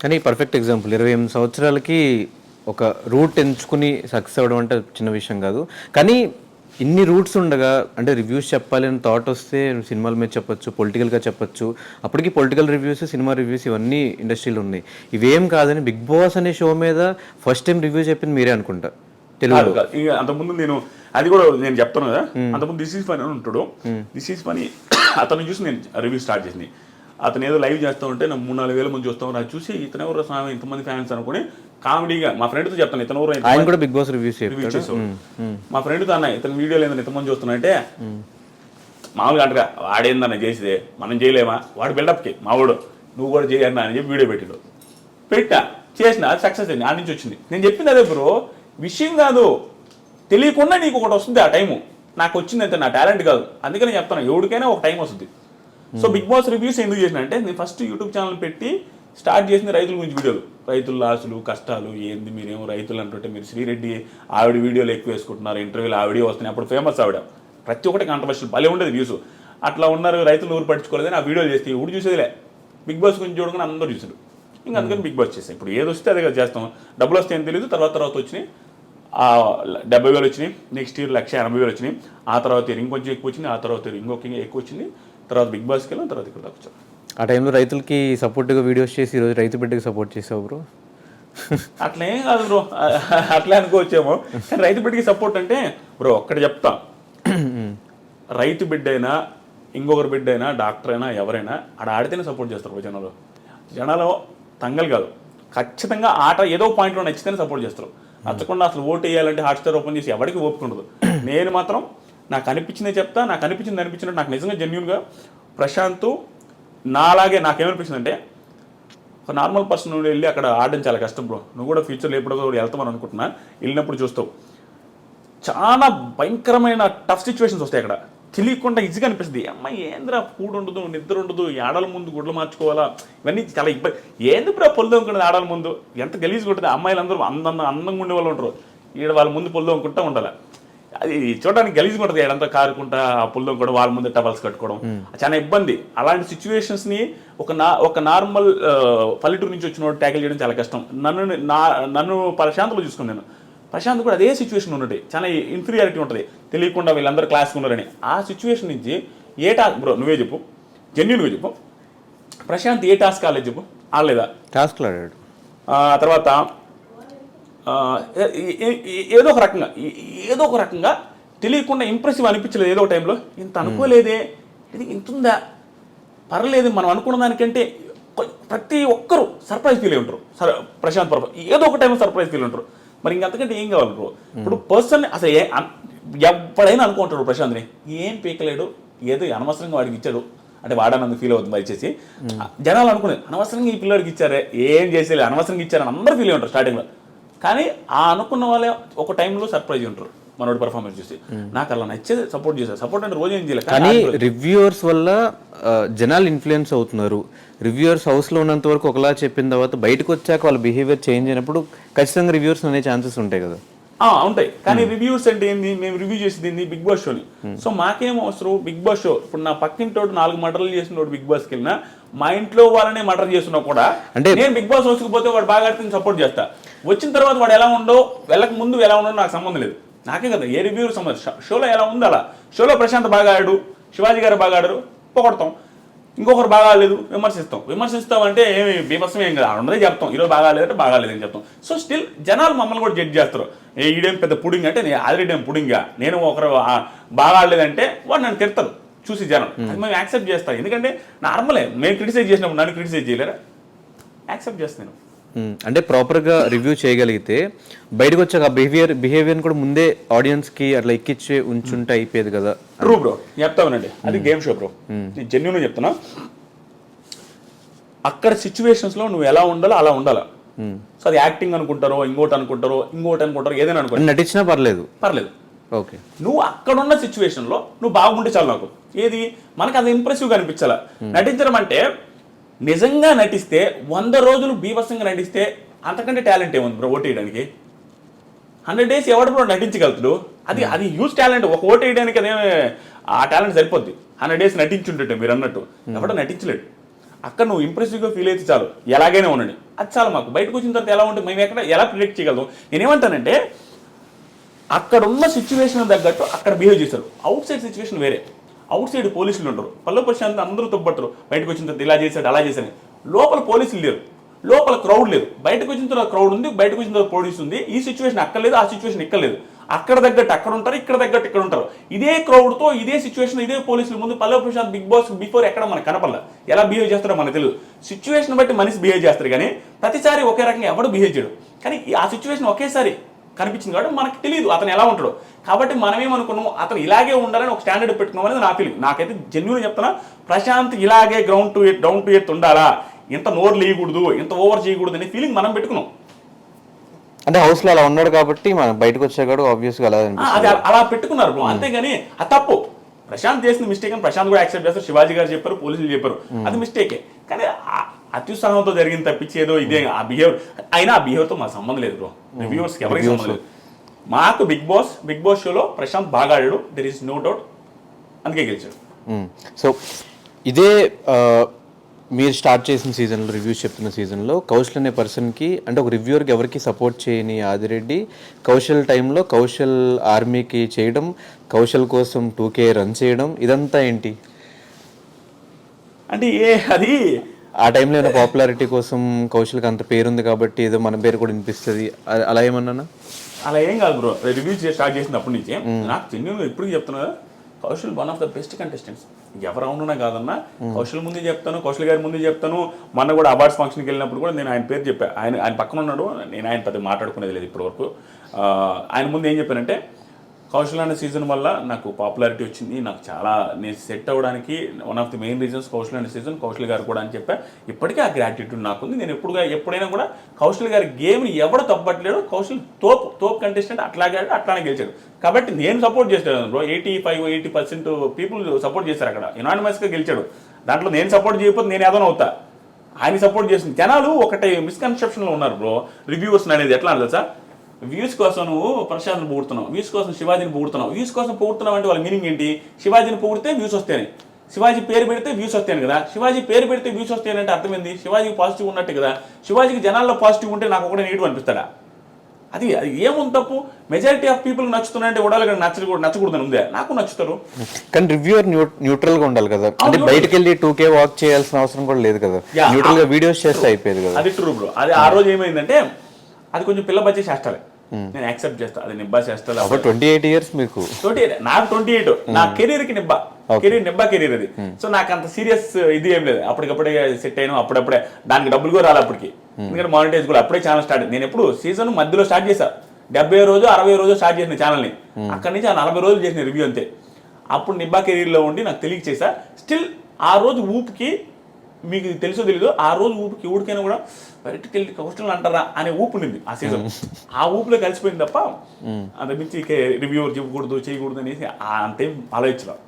కానీ perfect example 28 సంవత్సరాలకి ఒక రూట్ ఎంచుకుని సక్సెస్ అవ్వడం అంటే చిన్న విషయం కాదు. కానీ ఇన్ని రూట్స్ ఉండగా అంటే రివ్యూస్ చెప్పాలి అని థాట్ వస్తే సినిమాల మీద చెప్పొచ్చు, పొలిటికల్గా చెప్పొచ్చు. అప్పటికి పొలిటికల్ రివ్యూస్, సినిమా రివ్యూస్ ఇవన్నీ ఇండస్ట్రీలో ఉన్నాయి. ఇవేం కాదని బిగ్ బాస్ అనే షో మీద ఫస్ట్ టైం రివ్యూ చెప్పింది మీరే అనుకుంటా తెలుగు. అంతకుముందు నేను అది కూడా నేను చెప్తాను కదా, అంతకుముందు దిస్ ఈజ్ ఫనీ అని ఉంటాడు. దిస్ ఈజ్ ఫనీ అతను చూసి నేను రివ్యూ స్టార్ట్ చేసింది. అతను ఏదో లైవ్ చేస్తూ ఉంటే నాకు 3-4 వేల మంది చూస్తాం, అది చూసి ఇతను ఎవరు స్వామి ఇంతమంది ఫ్యాన్స్ అనుకుని కామెడీగా మా ఫ్రెండ్తో చెప్తాను, ఇతను ఎవరు ఆయన కూడా బిగ్ బాస్ రివ్యూ చేసాడు. మా ఫ్రెండ్తో అన్న ఇతను వీడియో లేదని ఇంతమంది చూస్తున్నాయంటే మామూలుగా అంటగా వాడేందన్న చేసేదే మనం చేయలేమా, వాడు బిల్డప్కి మావాడు నువ్వు కూడా చేయన్నా అని చెప్పి వీడియో పెట్టా చేసిన అది సక్సెస్ అయింది. ఆ నుంచి వచ్చింది. నేను చెప్పింది అదే బ్రో, విషయం కాదు, తెలియకుండా నీకు ఒకటి వస్తుంది ఆ టైము. నాకు వచ్చింది అంతే, నా టాలెంట్ కాదు. అందుకని చెప్తాను ఎవరికైనా ఒక టైం వస్తుంది. సో బిగ్ బాస్ రివ్యూస్ ఎందుకు చేసిన అంటే నేను ఫస్ట్ యూట్యూబ్ ఛానల్ పెట్టి స్టార్ట్ చేసింది రైతుల గురించి వీడియోలు, రైతుల లాసులు కష్టాలు ఏంది, మీరేమో రైతులు అంటుంటే మీరు శ్రీరెడ్డి ఆవిడ వీడియోలు ఎక్కువ వేసుకుంటున్నారు, ఇంటర్వ్యూలు ఆవిడే వస్తున్నాయి, అప్పుడు ఫేమస్ ఆవిడ, ప్రతి ఒక్కటి కాంట్రవర్షియల్ భలే ఉండేది వ్యూస్. అట్లా ఉన్నారు రైతులు ఊరు పట్టించుకోలేదని ఆ వీడియోలు చేస్తే ఊరు చూసేదిలే, బిగ్ బాస్ గురించి చూడగానే అందరూ చూసారు. ఇంకా అందుకని బిగ్ బాస్ చేస్తాం. ఇప్పుడు ఏది వస్తే అదే చేస్తాం, డబ్బులు వస్తే ఏం తెలియదు. తర్వాత వచ్చినాయి 70,000 వచ్చినాయి, నెక్స్ట్ ఇయర్ 180,000 వచ్చినాయి, ఆ తర్వాత ఇంకొంచెం ఎక్కువ వచ్చింది, ఆ తర్వాత ఇంకొక ఎక్కువ వచ్చింది, తర్వాత బిగ్ బాస్కి వెళ్ళాం, తర్వాత ఇక్కడ దాకా వచ్చాం. ఆ టైంలో రైతులకి సపోర్ట్గా వీడియోస్ చేసి ఈరోజు రైతు బిడ్డకి సపోర్ట్ చేసావు బ్రో. అట్లా ఏం కాదు బ్రో, అట్లా అనుకోవచ్చేమో. కానీ రైతు బిడ్డకి సపోర్ట్ అంటే బ్రో ఒక్కటి చెప్తా, రైతు బిడ్డ అయినా ఇంకొకరి బిడ్డ అయినా డాక్టర్ అయినా ఎవరైనా ఆడితేనే సపోర్ట్ చేస్తారు జనాలు తంగలు కాదు, ఖచ్చితంగా ఆట ఏదో పాయింట్లో నచ్చితేనే సపోర్ట్ చేస్తారు. నచ్చకుండా అసలు ఓటు వేయాలంటే హాట్స్టార్ ఓపెన్ చేసి ఎవరికి ఓపిక ఉండదు. నేను మాత్రం నాకు అనిపించిందే చెప్తా, నాకు అనిపించినట్టు నాకు నిజంగా జెన్యూన్గా ప్రశాంత్ నాలాగే నాకేమనిపించిందంటే ఒక నార్మల్ పర్సన్ వెళ్ళి అక్కడ ఆడడం చాలా కష్టం బ్రో. నువ్వు కూడా ఫ్యూచర్లో ఎప్పుడో కూడా వెళ్తామని అనుకుంటున్నా, వెళ్ళినప్పుడు చూస్తావు చాలా భయంకరమైన టఫ్ సిచ్యువేషన్స్ వస్తాయి అక్కడ. తెలియకుండా ఈజీగా అనిపిస్తుంది, అమ్మాయి ఏంద్రా ఫుడ్ ఉండదు, నిద్ర ఉండదు, ఆడల ముందు గుడ్లు మార్చుకోవాలా, ఇవన్నీ చాలా ఇబ్బంది. ఏంది బ్రో పొల్లు అనుకున్నది ఆడల ముందు, ఎంత గలీజ్గా ఉంటుంది. అమ్మాయిలందరూ అందంగా ఉండే వాళ్ళు ఉంటారు, ఈడ వాళ్ళ ముందు పొల్లు అనుకుంటా ఉండాలి. అది చూడడానికి గలీజ్గా ఉంటుంది, ఏడంతా కారుకుంటా ఆ పుల్లం కూడా వాళ్ళ ముందు టవల్స్ కట్టుకోవడం చాలా ఇబ్బంది. అలాంటి సిచ్యువేషన్స్ని ఒక నార్మల్ పల్లెటూరు నుంచి వచ్చిన ట్యాకిల్ చేయడం చాలా కష్టం. నన్ను ప్రశాంత్లో చూసుకున్నాను, ప్రశాంత్ కూడా అదే సిచ్యువేషన్ ఉన్నది, చాలా ఇన్ఫీరియారిటీ ఉంటుంది, తెలియకుండా వీళ్ళందరూ క్లాస్కి ఉన్నారని. ఆ సిచ్యువేషన్ నుంచి ఏ టాస్క్ బ్రో నువ్వే చెప్పు, జెన్యూన్గా చెప్పు, ప్రశాంత్ ఏ టాస్క్ ఆడలేదు చెప్పు, ఆడలేదా? టాస్క్లు ఆడాడు. తర్వాత ఏదో ఒక రకంగా తెలియకుండా ఇంప్రెసివ్ అనిపించలేదు. ఏదో టైంలో ఇంత అనుకోలేదే, ఇది ఇంతుందా, పర్లేదు మనం అనుకున్న దానికంటే ప్రతి ఒక్కరు సర్ప్రైజ్ ఫీల్ అయి ఉంటారు. ప్రశాంత్ ఏదో ఒక టైంలో సర్ప్రైజ్ ఫీల్ ఉంటారు. మరి ఇంకంతకంటే ఏం కావాలి బ్రో? ఇప్పుడు పర్సన్ అసలు ఎవడైనా అనుకుంటాడు ప్రశాంత్ని ఏం పీకలేడు, ఏదో అనవసరంగా వాడికి ఇచ్చాడు అంటే వాడనందుకు ఫీల్ అవుతుంది దయచేసి. జనాలు అనుకునేది అనవసరంగా ఈ పిల్లడికి ఇచ్చారే, ఏం చేసేది అనవసరంగా ఇచ్చారని అందరూ ఫీల్ అయి ఉంటారు స్టార్టింగ్లో. కానీ ఆ అనుకున్న వాళ్ళే ఒక టైంలో సర్ప్రైజ్ ఉంటారు మనోడి పర్ఫార్మెన్స్ చూసి. నాకు అలా నచ్చేది సపోర్ట్ చేశారు. సపోర్ట్ అంటే రోజు ఏం చేయలేదు, కానీ రివ్యూవర్స్ వల్ల జనాలు ఇన్ఫ్లుయెన్స్ అవుతున్నారు. రివ్యూవర్స్ హౌస్లో ఉన్నంత వరకు ఒకలా చెప్పిన తర్వాత బయటకు వచ్చాక వాళ్ళ బిహేవియర్ చేంజ్ అయినప్పుడు ఖచ్చితంగా రివ్యూవర్స్ అనే ఛాన్సెస్ ఉంటాయి కదా. ఉంటాయి. కానీ రివ్యూస్ అంటే ఏంది, మేము రివ్యూ చేసేది ఏంది బిగ్ బాస్ షోని. సో మాకేం అవసరం బిగ్ బాస్ షో. ఇప్పుడు నా పక్కింటోడు 4 మర్డర్లు చేసిన బిగ్ బాస్కి వెళ్ళినా, మా ఇంట్లో వాళ్ళనే మర్డర్ చేస్తున్నా కూడా అంటే నేను బిగ్ బాస్ హౌస్కి పోతే వాడు బాగా ఆడితే సపోర్ట్ చేస్తా. వచ్చిన తర్వాత వాడు ఎలా ఉండో, వెళ్ళక ముందు ఎలా ఉండో నాకు సంబంధం లేదు, నాకే కదా ఏ రివ్యూ సంబంధం. షోలో ఎలా ఉందో అలా. షోలో ప్రశాంత్ బాగా ఆడాడు, శివాజీ గారు బాగా ఆడారు, పొగడతాం. ఇంకొకరు బాగా లేదు విమర్శిస్తామంటే ఏమి బీభత్సం ఏం కదా, అందరే చెప్తాం ఈరోజు బాగా లేదంటే బాగా లేదని చెప్తాం. సో స్టిల్ జనాలు మమ్మల్ని కూడా జడ్జ్ చేస్తారు. ఈడేం పెద్ద పుడింగ్ అంటే నేను ఆల్రెడీ ఏం పుడింగా, నేను ఒకరు బాగా ఆడలేదంటే వాడు నన్ను తిడతారు చూసి జనం. అది మేము యాక్సెప్ట్ చేస్తాం, ఎందుకంటే నార్మలే. మేము క్రిటిసైజ్ చేసినప్పుడు నన్ను క్రిటిసైజ్ చేయలేరా, యాక్సెప్ట్ చేస్తాను. అంటే ప్రాపర్గా రివ్యూ చేయగలిగితే బయటకు వచ్చాక బిహేవియర్ కూడా ముందే ఆడియన్స్కి అట్లా ఎక్కిచ్చే ఉంచుంటే అయిపోయేది కదా. ట్రూ బ్రో, చెప్తామనండి, అది గేమ్ షో బ్రో, నేను జెన్యూన్గా చెప్తున్నా. అక్కడ సిచ్యువేషన్స్లో నువ్వు ఎలా ఉండాలో అలా ఉండాలా. సో అది యాక్టింగ్ అనుకుంటారో, ఇంకోటి అనుకుంటారో, ఏదైనా అనుకుంటారు, నటించినా పర్లేదు. ఓకే, నువ్వు అక్కడున్న సిచ్యువేషన్లో నువ్వు బాగుంటే చాలు. నాకు ఏది మనకు అది ఇంప్రెసివ్గా అనిపించాలా. నటించడం అంటే నిజంగా నటిస్తే 100 రోజులు బీభత్సంగా నటిస్తే అంతకంటే టాలెంట్ ఏముంది బ్రో ఓటు వేయడానికి? 100 days ఎవడు బ్రో నటించగలుగుతాడు? అది యూజ్ టాలెంట్. ఒక ఓటు వేయడానికి అదే ఆ టాలెంట్ సరిపోద్ది. 100 days నటించుంటే మీరు అన్నట్టు ఎవడో నటించలేడు. అక్కడ నువ్వు ఇంప్రెసివ్గా ఫీల్ అయితే చాలు, ఎలాగైనా ఉండండి, అది చాలు మాకు. బయటకు వచ్చిన తర్వాత ఎలా ఉంటుంది, మేము ఎక్కడ ఎలా ప్రిడిక్ట్ చేయగలం? నేనేమంటానంటే అక్కడ ఉన్న సిచ్యువేషన్ తగ్గట్టు అక్కడ బిహేవ్ చేస్తారు. అవుట్ సైడ్ సిచ్యువేషన్ వేరే. అవుట్ సైడ్ పోలీసులు ఉంటారు, పల్లె ప్రశాంత్ అందరూ తప్పట్టరు, బయటకు వచ్చిన తర్వాత ఇలా చేశాడు అలా చేశాడు. లోపల పోలీసులు లేరు, లోపల క్రౌడ్ లేదు. బయటకు వచ్చిన తర్వాత క్రౌడ్ ఉంది, బయటకు వచ్చిన తర్వాత పోలీసు ఉంది. ఈ సిచ్యువేషన్ అక్కడ లేదు, ఆ సిచ్యువేషన్ ఇక్కడ లేదు. అక్కడ తగ్గట్టు అక్కడ ఉంటారు, ఇక్కడ తగ్గట్టు ఇక్కడ ఉంటారు. ఇదే క్రౌడ్తో ఇదే సిచ్యువేషన్ ఇదే పోలీసుల ముందు పల్లె ప్రశాంత్ బిగ్ బాస్ బిఫోర్ ఎక్కడ మనకు కనపడలే. ఎలా బిహేవ్ చేస్తారో మనకు తెలియదు. సిచ్యువేషన్ బట్టి మనిషి బిహేవ్ చేస్తారు కానీ ప్రతిసారి ఒకే రకంగా ఎవడు బిహేవ్ చేయడు. కానీ ఆ సిచ్యువేషన్ ఒకేసారి కనిపించింది కాబట్టి మనకు తెలియదు అతను ఎలా ఉంటాడో. కాబట్టి మనమేమనుకున్నాం, అతను ఇలాగే ఉండాలని ఒక స్టాండర్డ్ పెట్టుకున్నాం అనేది నా ఫీలింగ్. నాకైతే జెన్యూన్ చెప్తున్నా, ప్రశాంత్ ఇలాగే డౌన్ టు ఎర్త్ ఉండాలా, ఇంత నోరు లేయకూడదు, ఇంత ఓవర్ చేయకూడదు అనే ఫీలింగ్ మనం పెట్టుకున్నాం. అంటే హౌస్లో అలా ఉన్నాడు కాబట్టి మనం బయటకు వచ్చాడు ఆబ్వియస్గా అలా అది అలా పెట్టుకున్నారు బ్రో, అంతేగాని అది తప్పు. ప్రశాంత్ చేసిన మిస్టేక్ అని ప్రశాంత్ కూడా యాక్సెప్ట్ చేస్తారు, శివాజీ గారు చెప్పారు, పోలీసులు చెప్పారు, అది మిస్టేకే. కానీ అత్యుత్సాహంతో జరిగింది తప్పించేదో ఇదే ఆ బిహేవియర్. అయినా ఆ బిహేవియర్తో మాకు సంబంధం లేదు బ్రో, రివ్యూవర్స్కి ఎవరికి సంబంధం లేదు. మాకు బిగ్ బాస్ షోలో ప్రశాంత్ బాగా ఆడాడు, దెర్ ఈస్ నో డౌట్, అందుకే గెలిచాడు. సో ఇదే మీరు స్టార్ట్ చేసిన సీజన్లో, రివ్యూస్ చెప్తున్న సీజన్లో కౌశల్ అనే పర్సన్కి, అంటే ఒక రివ్యూవర్కి ఎవరికి సపోర్ట్ చేయని ఆదిరెడ్డి కౌశల్ టైంలో కౌశల్ ఆర్మీకి చేయడం, కౌశల్ కోసం 2K రన్ చేయడం, ఇదంతా ఏంటి? అంటే అది ఆ టైంలో ఏమైనా పాపులారిటీ కోసం కౌశల్కి అంత పేరుంది కాబట్టి ఏదో మన పేరు కూడా వినిపిస్తుంది అలా ఏమన్నా? అలా ఏం కాదు బ్రో, రివ్యూ స్టార్ట్ చేసినప్పటి నుంచి నాకు జెన్యూన్గా ఎప్పుడు చెప్తున్నా, Kaushal one of the best contestants. ఎవరు అవునున్నా కాదన్నా, కౌశల్ ముందే చెప్తాను, కౌశల్ గారి ముందే చెప్తాను. మొన్న కూడా అవార్డ్స్ ఫంక్షన్కి వెళ్ళినప్పుడు కూడా నేను ఆయన పేరు చెప్పాను. ఆయన పక్కన ఉన్నాడు, నేను ఆయన పెద్ద మాట్లాడుకునేది లేదు ఇప్పటివరకు. ఆయన ముందు ఏం చెప్పానంటే, కౌశల్ అనే సీజన్ వల్ల నాకు పాపులారిటీ వచ్చింది, నాకు చాలా నేను సెట్ అవ్వడానికి one of the main reasons Kaushal అనే సీజన్, కౌశల్ గారు కూడా అని చెప్పా. ఇప్పటికీ ఆ గ్రాటిట్యూడ్ నాకుంది. నేను ఎప్పుడైనా కూడా కౌశల్ గారి గేమ్ని ఎవడు తప్పట్లేడు, కౌశల్ తోపు కంటెస్టెంట్, అట్లానే గెలిచాడు. కాబట్టి నేను సపోర్ట్ చేశాను బ్రో. 85-80% పీపుల్ సపోర్ట్ చేశారు అక్కడ, యునానిమస్గా గెలిచాడు. దాంట్లో నేను సపోర్ట్ చేయకపోతే నేను ఏదైనా అవుతా. ఆయన సపోర్ట్ చేసింది. జనాలు ఒకటి మిస్కన్సెప్షన్లో ఉన్నారు బ్రో, రివ్యూవర్స్ అనేది ఎట్లా అని తెలుసా, వ్యూస్ కోసం నువ్వు ప్రశాంత్ని పొగుడుతున్నావు, వ్యూస్ కోసం శివాజీని పొగుడుతున్నావు. వ్యూస్ కోసం పొగుడుతున్నావు అంటే వాళ్ళ మీనింగ్ ఏంటి? శివాజీని పొగిడితే వ్యూస్ వస్తాయని, శివాజీ పేరు పెడితే వ్యూస్ వస్తాయని కదా. శివాజీ పేరు పెడితే వ్యూస్ వస్తాయని అర్థమైంది, శివాజీకి పాజిటివ్ ఉన్నట్టే కదా. శివాజీకి జనాల్లో పాజిటివ్ ఉంటే నాకు ఒకటే నెగిటివ్ అనిపిస్తాడా? అది ఏముంది తప్పు? మెజారిటీ ఆఫ్ పీపుల్ నచ్చుతున్నాయంటే ఉడాలి నచ్చకూడదని ఉందే, నాకు నచ్చుతారు. కానీ రివ్యూవర్ న్యూట్రల్ గా ఉండాలి కదా, అంటే బయటకు వెళ్ళి 2K వాక్ చేయాల్సిన అవసరం కూడా లేదు కదా, న్యూట్రల్ గా వీడియోస్ చేస్తే అయిపోయేది కదా. అది ట్రూ బ్రో. అది ఆ రోజు ఏమైందంటే అది కొంచెం పిల్ల బచ్చే చేస్తాలే, నేను యాక్సెప్ట్ చేస్తా, అది నిబ్బా చేస్తా. 28 years మీకు? 28, నాకు 28. నా కెరీర్ కి నిబ్బా కెరీర్ అది. సో నాకు అంత సీరియస్ ఇది ఏం లేదు. అప్పటికప్పుడే సెట్ అయినా, అప్పుడప్పుడే దానికి డబ్బులు కూడా రాలి అప్పటికి, ఎందుకంటే మానిటైజ్ కూడా అప్పుడే ఛానల్ స్టార్ట్. నేను ఎప్పుడు సీజన్ మధ్యలో స్టార్ట్ చేశా, 70 రోజు 60 రోజు స్టార్ట్ చేసిన ఛానల్ని. అక్కడి నుంచి ఆ 40 రోజులు చేసిన రివ్యూ అంతే. అప్పుడు నిబ్బా కెరీర్లో ఉండి నాకు తెలియక చేశా. స్టిల్ ఆ రోజు ఊపుకి, మీకు తెలుసో తెలీదు, ఆ రోజు ఊపికి ఊడికైనా కూడా బయటకు వెళ్ళి కౌశల్ అంటారా అనే ఊపు ఉండింది ఆ సీజన్. ఆ ఊపులో కలిసిపోయింది తప్ప అంతకుమించి రివ్యూవర్ చెప్పకూడదు చేయకూడదు అనేసి అంతేం ఆలోచించలేదు.